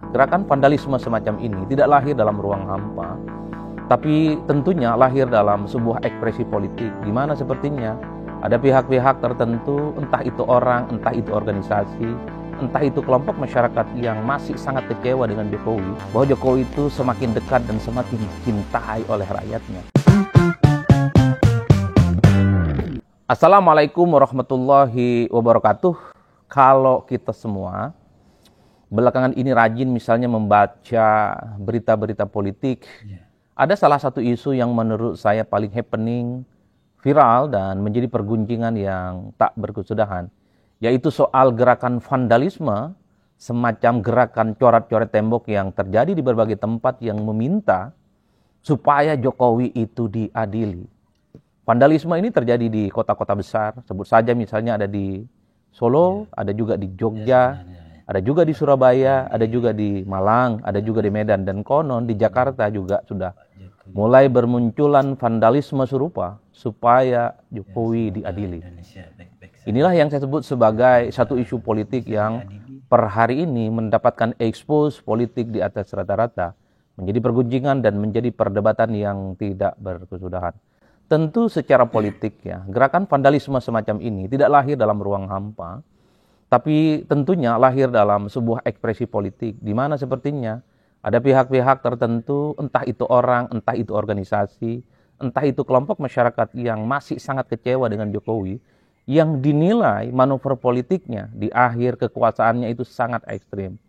Gerakan vandalisme semacam ini tidak lahir dalam ruang hampa, tapi tentunya lahir dalam sebuah ekspresi politik, di mana sepertinya ada pihak-pihak tertentu, entah itu orang, entah itu organisasi, entah itu kelompok masyarakat yang masih sangat kecewa dengan Jokowi, bahwa Jokowi itu semakin dekat dan semakin dicintai oleh rakyatnya. Assalamualaikum warahmatullahi wabarakatuh. Kalau kita semua belakangan ini rajin misalnya membaca berita-berita politik, ada salah satu isu yang menurut saya paling happening, viral, dan menjadi pergunjingan yang tak berkesudahan, yaitu soal gerakan vandalisme, semacam gerakan coret-coret tembok yang terjadi di berbagai tempat yang meminta supaya Jokowi itu diadili. Vandalisme ini terjadi di kota-kota besar, sebut saja misalnya ada di Solo, ada juga di Jogja, ada juga di Surabaya, ada juga di Malang, ada juga di Medan, dan konon di Jakarta juga sudah mulai bermunculan vandalisme serupa supaya Jokowi diadili. Inilah yang saya sebut sebagai satu isu politik yang per hari ini mendapatkan expose politik di atas rata-rata, menjadi pergunjingan dan menjadi perdebatan yang tidak berkesudahan. Tentu secara politik ya, gerakan vandalisme semacam ini tidak lahir dalam ruang hampa, tapi tentunya lahir dalam sebuah ekspresi politik, di mana sepertinya ada pihak-pihak tertentu, entah itu orang, entah itu organisasi, entah itu kelompok masyarakat yang masih sangat kecewa dengan Jokowi, yang dinilai manuver politiknya di akhir kekuasaannya itu sangat ekstrim,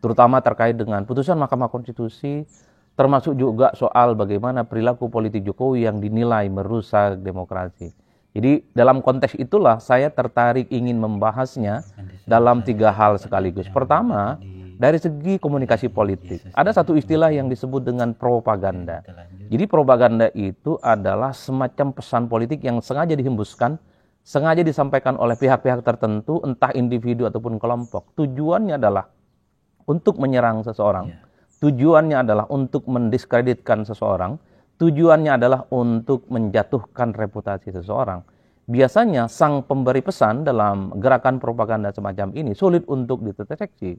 terutama terkait dengan putusan Mahkamah Konstitusi, termasuk juga soal bagaimana perilaku politik Jokowi yang dinilai merusak demokrasi. Jadi dalam konteks itulah saya tertarik ingin membahasnya dalam 3 hal sekaligus. Pertama, dari segi komunikasi politik, ada satu istilah yang disebut dengan propaganda. Jadi propaganda itu adalah semacam pesan politik yang sengaja dihembuskan, sengaja disampaikan oleh pihak-pihak tertentu, entah individu ataupun kelompok. Tujuannya adalah untuk menyerang seseorang. Tujuannya adalah untuk mendiskreditkan seseorang, tujuannya adalah untuk menjatuhkan reputasi seseorang. Biasanya sang pemberi pesan dalam gerakan propaganda semacam ini sulit untuk dideteksi,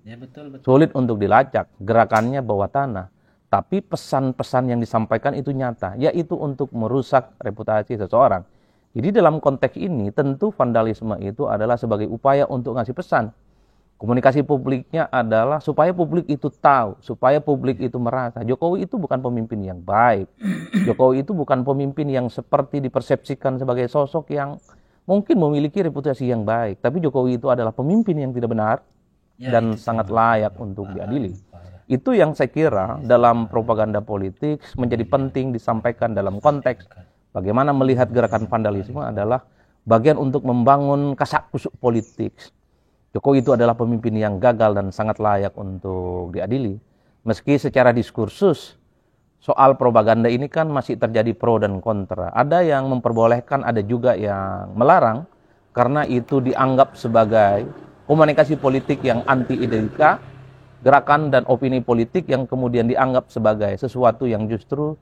sulit untuk dilacak, gerakannya bawah tanah. Tapi pesan-pesan yang disampaikan itu nyata, yaitu untuk merusak reputasi seseorang. Jadi dalam konteks ini tentu vandalisme itu adalah sebagai upaya untuk ngasih pesan. Komunikasi publiknya adalah supaya publik itu tahu, supaya publik itu merasa Jokowi itu bukan pemimpin yang baik. Jokowi itu bukan pemimpin yang seperti dipersepsikan sebagai sosok yang mungkin memiliki reputasi yang baik. Tapi Jokowi itu adalah pemimpin yang tidak benar dan sangat layak untuk diadili. Itu yang saya kira dalam propaganda politik menjadi penting disampaikan dalam konteks bagaimana melihat gerakan vandalisme adalah bagian untuk membangun kasak-kusuk politik. Jokowi itu adalah pemimpin yang gagal dan sangat layak untuk diadili. Meski secara diskursus soal propaganda ini kan masih terjadi pro dan kontra. Ada yang memperbolehkan, ada juga yang melarang, karena itu dianggap sebagai komunikasi politik yang anti-etika, gerakan dan opini politik yang kemudian dianggap sebagai sesuatu yang justru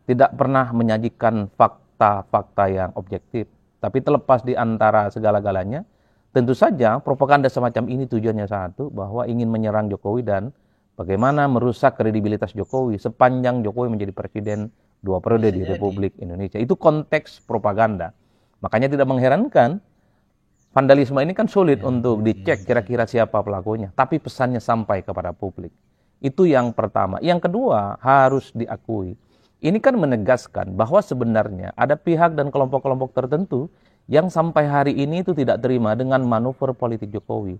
tidak pernah menyajikan fakta-fakta yang objektif. Tapi terlepas di antara segala-galanya, tentu saja propaganda semacam ini tujuannya satu, bahwa ingin menyerang Jokowi dan bagaimana merusak kredibilitas Jokowi sepanjang Jokowi menjadi presiden 2 periode di Republik Indonesia. Itu konteks propaganda. Makanya tidak mengherankan, vandalisme ini kan sulit untuk dicek kira-kira siapa pelakunya, tapi pesannya sampai kepada publik. Itu yang pertama. Yang kedua, harus diakui, ini kan menegaskan bahwa sebenarnya ada pihak dan kelompok-kelompok tertentu yang sampai hari ini itu tidak terima dengan manuver politik Jokowi.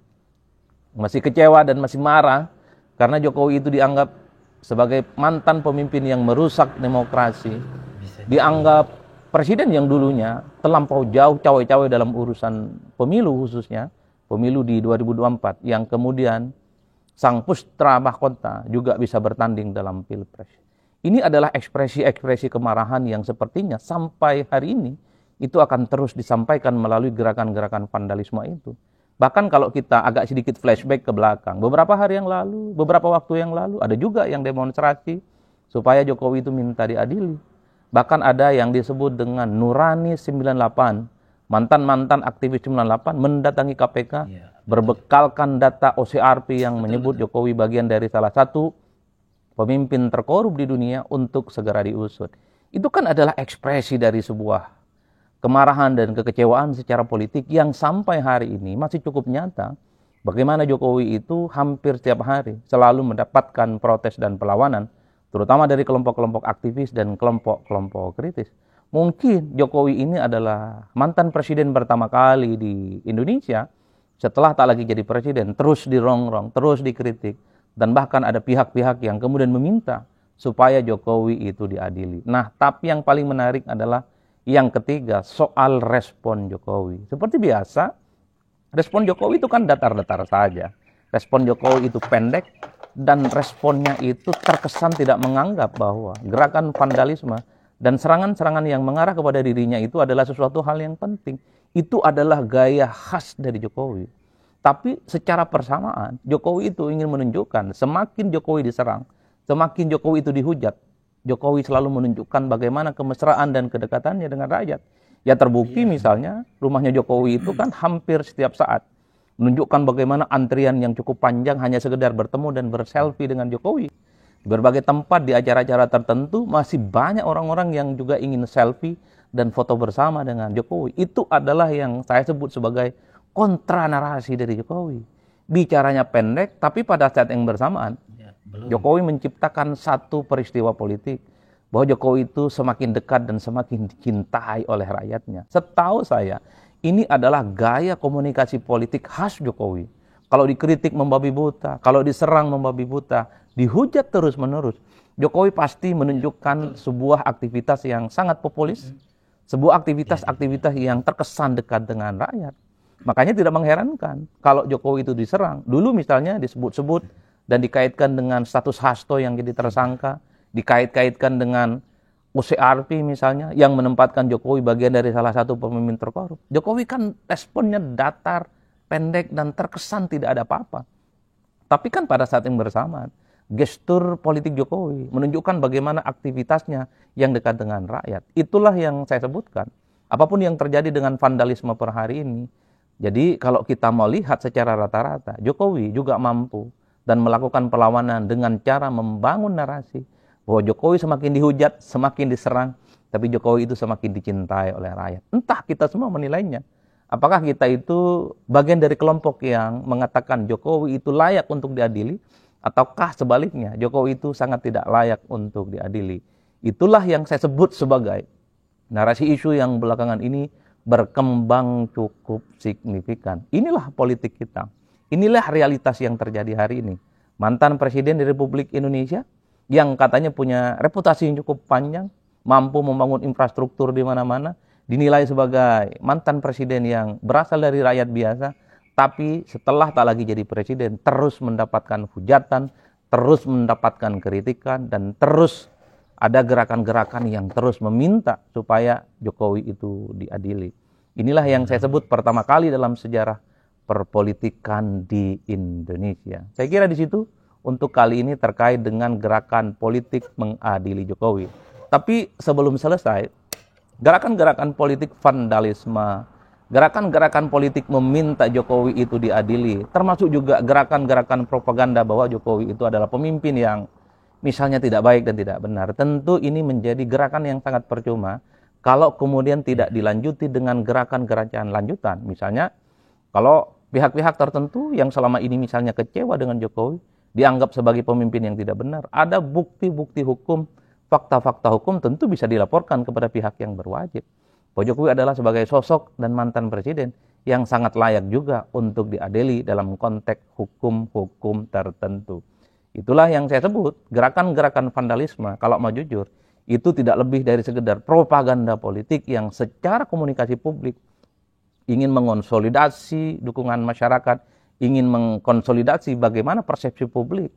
Masih kecewa dan masih marah karena Jokowi itu dianggap sebagai mantan pemimpin yang merusak demokrasi. Dianggap presiden yang dulunya terlampau jauh cawe-cawe dalam urusan pemilu, khususnya pemilu di 2024, yang kemudian sang putra mahkota juga bisa bertanding dalam pilpres. Ini adalah ekspresi-ekspresi kemarahan yang sepertinya sampai hari ini itu akan terus disampaikan melalui gerakan-gerakan vandalisme itu. Bahkan kalau kita agak sedikit flashback ke belakang, beberapa hari yang lalu, beberapa waktu yang lalu, ada juga yang demonstrasi supaya Jokowi itu minta diadili. Bahkan ada yang disebut dengan Nurani 98, Mantan-mantan aktivis 98 mendatangi KPK, berbekalkan data OCRP yang menyebut Jokowi bagian dari salah satu pemimpin terkorup di dunia untuk segera diusut. Itu kan adalah ekspresi dari sebuah kemarahan dan kekecewaan secara politik yang sampai hari ini masih cukup nyata. Bagaimana Jokowi itu hampir setiap hari selalu mendapatkan protes dan perlawanan, terutama dari kelompok-kelompok aktivis dan kelompok-kelompok kritis. Mungkin Jokowi ini adalah mantan presiden pertama kali di Indonesia setelah tak lagi jadi presiden, terus dirongrong, terus dikritik, dan bahkan ada pihak-pihak yang kemudian meminta supaya Jokowi itu diadili. Nah, tapi yang paling menarik adalah yang ketiga, soal respon Jokowi. Seperti biasa, respon Jokowi itu kan datar-datar saja. Respon Jokowi itu pendek, dan responnya itu terkesan tidak menganggap bahwa gerakan vandalisme dan serangan-serangan yang mengarah kepada dirinya itu adalah sesuatu hal yang penting. Itu adalah gaya khas dari Jokowi. Tapi secara persamaan, Jokowi itu ingin menunjukkan semakin Jokowi diserang, semakin Jokowi itu dihujat, Jokowi selalu menunjukkan bagaimana kemesraan dan kedekatannya dengan rakyat. Ya terbukti misalnya rumahnya Jokowi itu kan hampir setiap saat menunjukkan bagaimana antrian yang cukup panjang hanya sekedar bertemu dan berselfie dengan Jokowi. Di berbagai tempat di acara-acara tertentu masih banyak orang-orang yang juga ingin selfie dan foto bersama dengan Jokowi. Itu adalah yang saya sebut sebagai kontra narasi dari Jokowi. Bicaranya pendek, tapi pada saat yang bersamaan Jokowi menciptakan satu peristiwa politik bahwa Jokowi itu semakin dekat dan semakin dicintai oleh rakyatnya. Setahu saya, ini adalah gaya komunikasi politik khas Jokowi. Kalau dikritik membabi buta, kalau diserang membabi buta, dihujat terus-menerus, Jokowi pasti menunjukkan sebuah aktivitas yang sangat populis, sebuah aktivitas-aktivitas yang terkesan dekat dengan rakyat. Makanya tidak mengherankan kalau Jokowi itu diserang. Dulu misalnya disebut-sebut dan dikaitkan dengan status Hasto yang jadi tersangka, dikait-kaitkan dengan OCRP misalnya, yang menempatkan Jokowi bagian dari salah satu pemimpin terkorup. Jokowi kan responnya datar, pendek, dan terkesan tidak ada apa-apa. Tapi kan pada saat yang bersamaan, gestur politik Jokowi menunjukkan bagaimana aktivitasnya yang dekat dengan rakyat. Itulah yang saya sebutkan. Apapun yang terjadi dengan vandalisme per hari ini, jadi kalau kita mau lihat secara rata-rata, Jokowi juga mampu dan melakukan perlawanan dengan cara membangun narasi bahwa Jokowi semakin dihujat, semakin diserang, tapi Jokowi itu semakin dicintai oleh rakyat. Entah kita semua menilainya. Apakah kita itu bagian dari kelompok yang mengatakan Jokowi itu layak untuk diadili, ataukah sebaliknya Jokowi itu sangat tidak layak untuk diadili. Itulah yang saya sebut sebagai narasi isu yang belakangan ini berkembang cukup signifikan. Inilah politik kita. Inilah realitas yang terjadi hari ini. Mantan Presiden di Republik Indonesia yang katanya punya reputasi yang cukup panjang, mampu membangun infrastruktur di mana-mana, dinilai sebagai mantan presiden yang berasal dari rakyat biasa, tapi setelah tak lagi jadi presiden, terus mendapatkan hujatan, terus mendapatkan kritikan, dan terus ada gerakan-gerakan yang terus meminta supaya Jokowi itu diadili. Inilah yang saya sebut pertama kali dalam sejarah perpolitikan di Indonesia. Saya kira di situ untuk kali ini terkait dengan gerakan politik mengadili Jokowi. Tapi sebelum selesai, gerakan-gerakan politik vandalisme, gerakan-gerakan politik meminta Jokowi itu diadili, termasuk juga gerakan-gerakan propaganda bahwa Jokowi itu adalah pemimpin yang misalnya tidak baik dan tidak benar. Tentu ini menjadi gerakan yang sangat percuma kalau kemudian tidak dilanjuti dengan gerakan-gerakan lanjutan. Misalnya, kalau pihak-pihak tertentu yang selama ini misalnya kecewa dengan Jokowi, dianggap sebagai pemimpin yang tidak benar, ada bukti-bukti hukum, fakta-fakta hukum tentu bisa dilaporkan kepada pihak yang berwajib. Bahwa Jokowi adalah sebagai sosok dan mantan presiden yang sangat layak juga untuk diadili dalam konteks hukum-hukum tertentu. Itulah yang saya sebut, gerakan-gerakan vandalisme, kalau mau jujur, itu tidak lebih dari sekedar propaganda politik yang secara komunikasi publik ingin mengonsolidasi dukungan masyarakat, ingin mengkonsolidasi bagaimana persepsi publik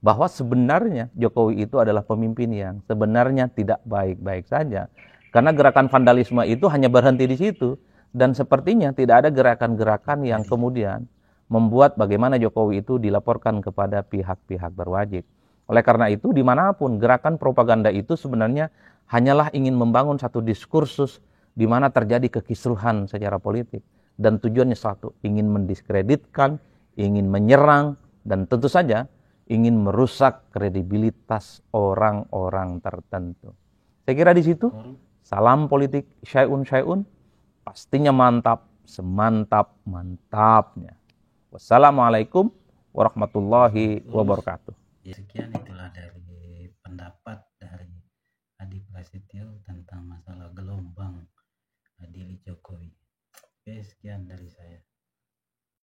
bahwa sebenarnya Jokowi itu adalah pemimpin yang sebenarnya tidak baik-baik saja. Karena gerakan vandalisme itu hanya berhenti di situ, dan sepertinya tidak ada gerakan-gerakan yang kemudian membuat bagaimana Jokowi itu dilaporkan kepada pihak-pihak berwajib. Oleh karena itu, dimanapun gerakan propaganda itu sebenarnya hanyalah ingin membangun satu diskursus di mana terjadi kekisruhan secara politik. Dan tujuannya satu, ingin mendiskreditkan, ingin menyerang, dan tentu saja ingin merusak kredibilitas orang-orang tertentu. Saya kira di situ, salam politik syai'un, pastinya mantap, semantap-mantapnya. Wassalamualaikum warahmatullahi wabarakatuh. Sekian itulah dari pendapat dari Adi Prasetyo tentang masalah gelombang Dili Jokowi. Oke, sekian dari saya.